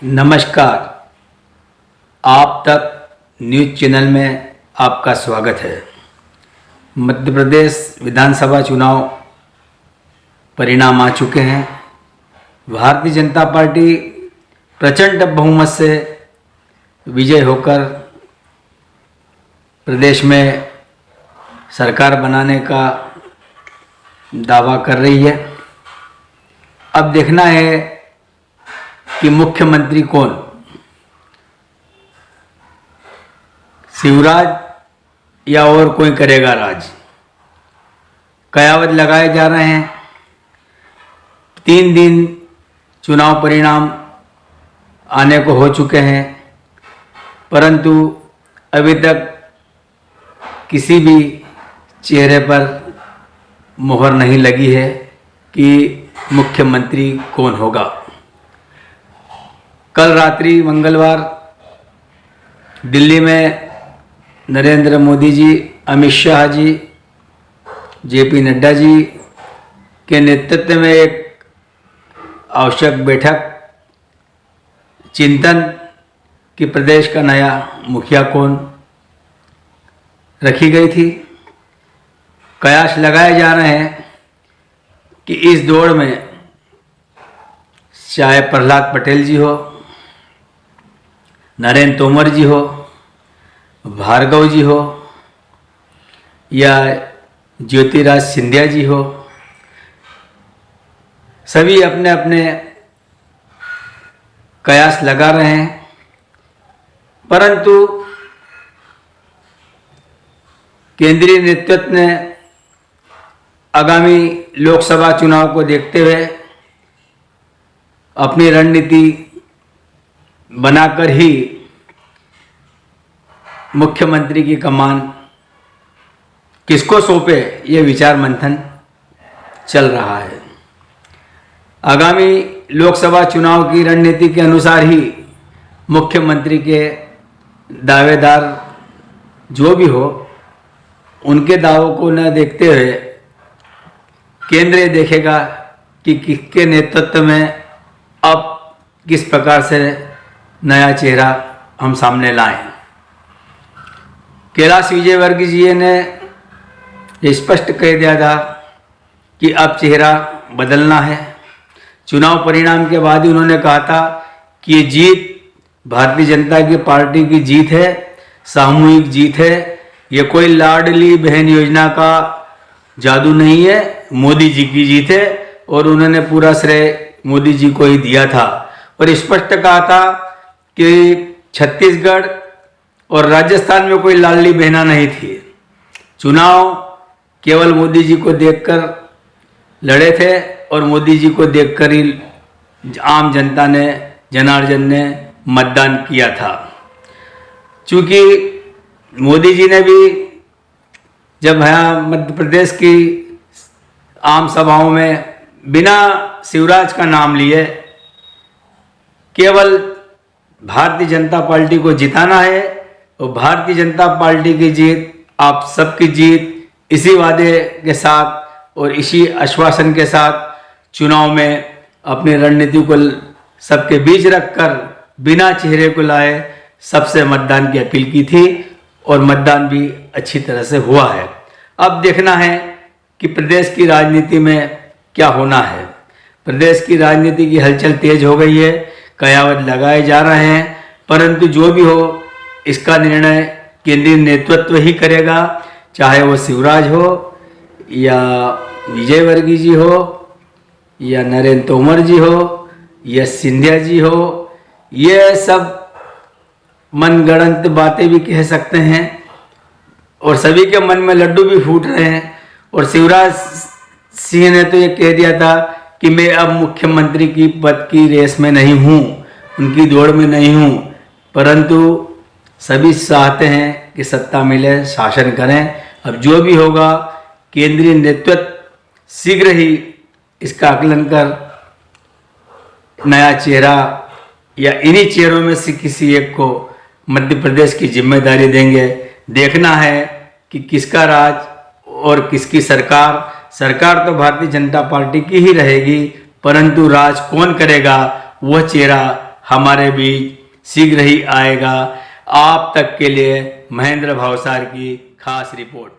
नमस्कार। आप तक न्यूज़ चैनल में आपका स्वागत है। मध्य प्रदेश विधानसभा चुनाव परिणाम आ चुके हैं। भारतीय जनता पार्टी प्रचंड बहुमत से विजय होकर प्रदेश में सरकार बनाने का दावा कर रही है। अब देखना है कि मुख्यमंत्री कौन, शिवराज या और कोई करेगा राज। कयावत लगाए जा रहे हैं। 3 दिन चुनाव परिणाम आने को हो चुके हैं, परंतु अभी तक किसी भी चेहरे पर मुहर नहीं लगी है कि मुख्यमंत्री कौन होगा। कल रात्रि मंगलवार दिल्ली में नरेंद्र मोदी जी, अमित शाह जी, जेपी नड्डा जी के नेतृत्व में एक आवश्यक बैठक चिंतन कि प्रदेश का नया मुखिया कौन रखी गई थी। कयास लगाए जा रहे हैं कि इस दौड़ में चाहे प्रहलाद पटेल जी हो, नरेंद्र तोमर जी हो, भार्गव जी हो या ज्योतिराज सिंधिया जी हो, सभी अपने अपने कयास लगा रहे हैं। परंतु केंद्रीय नेतृत्व ने आगामी लोकसभा चुनाव को देखते हुए अपनी रणनीति बनाकर ही मुख्यमंत्री की कमान किसको सौंपे, ये विचार मंथन चल रहा है। आगामी लोकसभा चुनाव की रणनीति के अनुसार ही मुख्यमंत्री के दावेदार जो भी हो, उनके दावों को न देखते हुए केंद्र देखेगा कि किसके नेतृत्व में अब किस प्रकार से नया चेहरा हम सामने लाएं। कैलाश विजयवर्गीय जी ने ये स्पष्ट कह दिया था कि अब चेहरा बदलना है। चुनाव परिणाम के बाद ही उन्होंने कहा था कि ये जीत भारतीय जनता की पार्टी की जीत है, सामूहिक जीत है। ये कोई लाडली बहन योजना का जादू नहीं है, मोदी जी की जीत है। और उन्होंने पूरा श्रेय मोदी जी को ही दिया था और स्पष्ट कहा था कि छत्तीसगढ़ और राजस्थान में कोई लाडली बहना नहीं थी। चुनाव केवल मोदी जी को देखकर लड़े थे और मोदी जी को देखकर ही आम जनता ने, जनार्दन ने मतदान किया था। चूंकि मोदी जी ने भी जब यहाँ मध्य प्रदेश की आम सभाओं में बिना शिवराज का नाम लिए केवल भारतीय जनता पार्टी को जिताना है और भारतीय जनता पार्टी की जीत आप सबकी जीत, इसी वादे के साथ और इसी आश्वासन के साथ चुनाव में अपनी रणनीति को सबके बीच रखकर बिना चेहरे को लाए सबसे मतदान की अपील की थी और मतदान भी अच्छी तरह से हुआ है। अब देखना है कि प्रदेश की राजनीति में क्या होना है। प्रदेश की राजनीति की हलचल तेज हो गई है, कयावत लगाए जा रहे हैं, परंतु जो भी हो इसका निर्णय केंद्रीय नेतृत्व ही करेगा, चाहे वो शिवराज हो या विजयवर्गीय जी हो या नरेंद्र तोमर जी हो या सिंधिया जी हो। ये सब मनगढ़ंत बातें भी कह सकते हैं और सभी के मन में लड्डू भी फूट रहे हैं। और शिवराज सिंह ने तो ये कह दिया था कि मैं अब मुख्यमंत्री की पद की रेस में नहीं हूँ, उनकी दौड़ में नहीं हूँ, परंतु सभी चाहते हैं कि सत्ता मिले, शासन करें। अब जो भी होगा केंद्रीय नेतृत्व शीघ्र ही इसका आकलन कर नया चेहरा या इन्हीं चेहरों में से किसी एक को मध्य प्रदेश की जिम्मेदारी देंगे। देखना है कि किसका राज और किसकी सरकार। सरकार तो भारतीय जनता पार्टी की ही रहेगी, परंतु राज कौन करेगा वह चेहरा हमारे बीच शीघ्र ही आएगा। आप तक के लिए महेंद्र भावसार की खास रिपोर्ट।